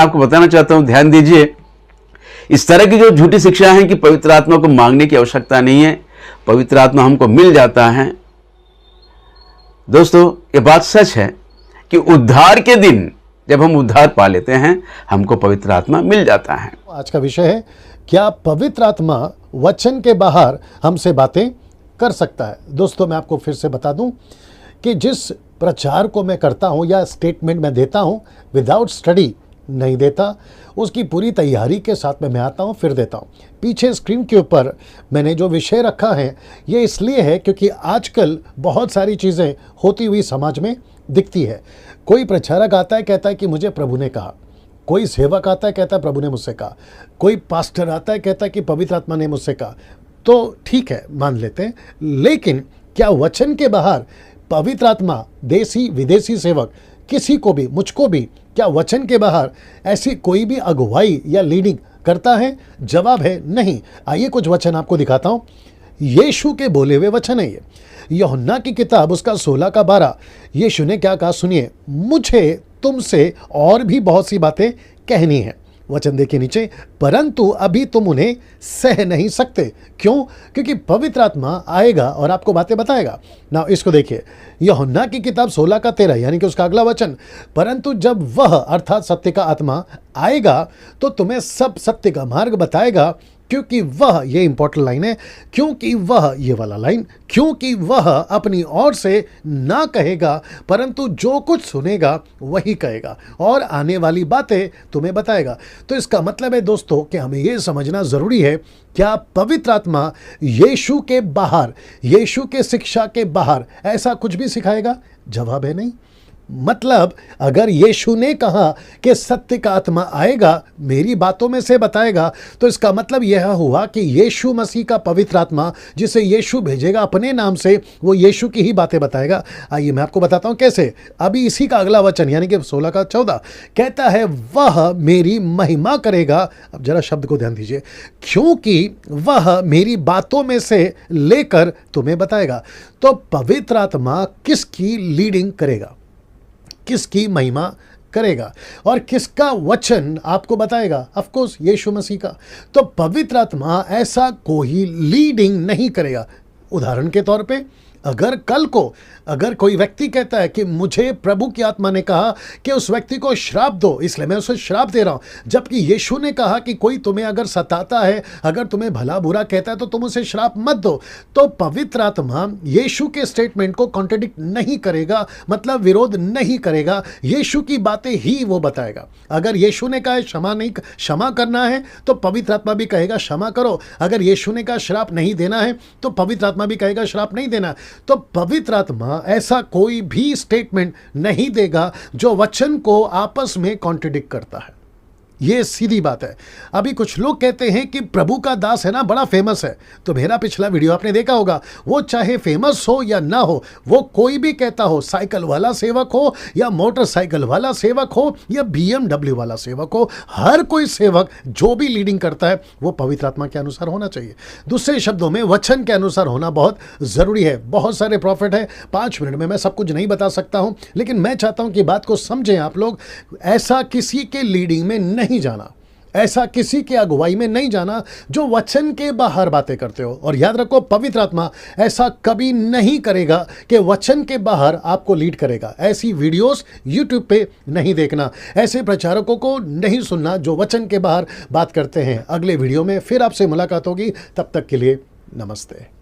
मैं आपको बताना चाहता हूं, ध्यान दीजिए। इस तरह की जो झूठी शिक्षा है कि पवित्र आत्मा को मांगने की आवश्यकता नहीं है, पवित्र आत्मा हमको मिल जाता है। दोस्तों, ये बात सच है कि उद्धार के दिन जब हम उद्धार पा लेते हैं, हमको पवित्र आत्मा मिल जाता है। आज का विषय है, क्या पवित्र आत्मा वचन के बाहर हमसे बातें कर सकता है। दोस्तों, मैं आपको फिर से बता दूं कि जिस प्रचार को मैं करता हूं या स्टेटमेंट मैं देता हूं, विदाउट स्टडी नहीं देता, उसकी पूरी तैयारी के साथ में मैं आता हूं, फिर देता हूं। पीछे स्क्रीन के ऊपर मैंने जो विषय रखा है, ये इसलिए है क्योंकि आजकल बहुत सारी चीज़ें होती हुई समाज में दिखती है। कोई प्रचारक आता है, कहता है कि मुझे प्रभु ने कहा, कोई सेवक आता है, कहता है प्रभु ने मुझसे कहा, कोई पास्टर आता है, कहता है कि पवित्र आत्मा ने मुझसे कहा। तो ठीक है, मान लेते हैं, लेकिन क्या वचन के बाहर पवित्र आत्मा, देसी विदेशी सेवक, किसी को भी, मुझको भी, क्या वचन के बाहर ऐसी कोई भी अगुवाई या लीडिंग करता है? जवाब है नहीं। आइए कुछ वचन आपको दिखाता हूं। यीशु के बोले हुए वचन है ये, यूहन्ना की किताब उसका 16 का 12। यीशु ने क्या कहा सुनिए, मुझे तुमसे और भी बहुत सी बातें कहनी है। वचन देखिए नीचे, परंतु अभी तुम उन्हें सह नहीं सकते। क्यों? क्योंकि पवित्र आत्मा आएगा और आपको बातें बताएगा ना। इसको देखिए, यूहन्ना की किताब 16 का 13, यानी कि उसका अगला वचन, परंतु जब वह अर्थात सत्य का आत्मा आएगा तो तुम्हें सब सत्य का मार्ग बताएगा, क्योंकि वह, ये इंपॉर्टेंट लाइन है, क्योंकि वह, ये वाला लाइन, क्योंकि वह अपनी ओर से ना कहेगा, परंतु जो कुछ सुनेगा वही कहेगा और आने वाली बातें तुम्हें बताएगा। तो इसका मतलब है दोस्तों कि हमें ये समझना जरूरी है, क्या पवित्र आत्मा यीशु के बाहर, यीशु के शिक्षा के बाहर ऐसा कुछ भी सिखाएगा? जवाब है नहीं। मतलब अगर यीशु ने कहा कि सत्य का आत्मा आएगा, मेरी बातों में से बताएगा, तो इसका मतलब यह हुआ कि यीशु मसीह का पवित्र आत्मा, जिसे यीशु भेजेगा अपने नाम से, वो यीशु की ही बातें बताएगा। आइए मैं आपको बताता हूं कैसे। अभी इसी का अगला वचन यानी कि 16 का 14 कहता है, वह मेरी महिमा करेगा। अब जरा शब्द को ध्यान दीजिए, क्योंकि वह मेरी बातों में से लेकर तुम्हें बताएगा। तो पवित्र आत्मा किसकी लीडिंग करेगा, किसकी महिमा करेगा और किसका वचन आपको बताएगा? ऑफ कोर्स यीशु मसीह का। तो पवित्र आत्मा ऐसा कोई लीडिंग नहीं करेगा। उदाहरण के तौर पे, अगर कल को अगर कोई व्यक्ति कहता है कि मुझे प्रभु की आत्मा ने कहा कि उस व्यक्ति को श्राप दो, इसलिए मैं उसे श्राप दे रहा हूं, जबकि यीशु ने कहा कि कोई तुम्हें अगर सताता है, अगर तुम्हें भला बुरा कहता है, तो तुम उसे श्राप मत दो, तो पवित्र आत्मा यीशु के स्टेटमेंट को कॉन्ट्रडिक्ट नहीं करेगा, मतलब विरोध नहीं करेगा। यीशु की बातें ही वो बताएगा। अगर यीशु ने कहा क्षमा करना है, तो पवित्र आत्मा भी कहेगा क्षमा करो। अगर यीशु ने कहा श्राप नहीं देना है, तो पवित्र आत्मा भी कहेगा श्राप नहीं देना। तो पवित्र आत्मा ऐसा कोई भी स्टेटमेंट नहीं देगा जो वचन को आपस में कॉन्ट्रडिक्ट करता है। ये सीधी बात है। अभी कुछ लोग कहते हैं कि प्रभु का दास है ना, बड़ा फेमस है। तो मेरा पिछला वीडियो आपने देखा होगा, वो चाहे फेमस हो या ना हो, वो कोई भी कहता हो, साइकिल वाला सेवक हो या मोटरसाइकिल वाला सेवक हो या BMW वाला सेवक हो, हर कोई सेवक जो भी लीडिंग करता है वो पवित्र आत्मा के अनुसार होना चाहिए। दूसरे शब्दों में वचन के अनुसार होना बहुत जरूरी है। बहुत सारे प्रॉफिट है, 5 मिनट में मैं सब कुछ नहीं बता सकता हूं, लेकिन मैं चाहता हूं कि बात को समझें आप लोग। ऐसा किसी के लीडिंग में नहीं जाना, ऐसा किसी की अगुवाई में नहीं जाना जो वचन के बाहर बातें करते हो। और याद रखो, पवित्र आत्मा ऐसा कभी नहीं करेगा कि वचन के बाहर आपको लीड करेगा। ऐसी वीडियोस YouTube पे नहीं देखना, ऐसे प्रचारकों को नहीं सुनना जो वचन के बाहर बात करते हैं। अगले वीडियो में फिर आपसे मुलाकात होगी, तब तक के लिए नमस्ते।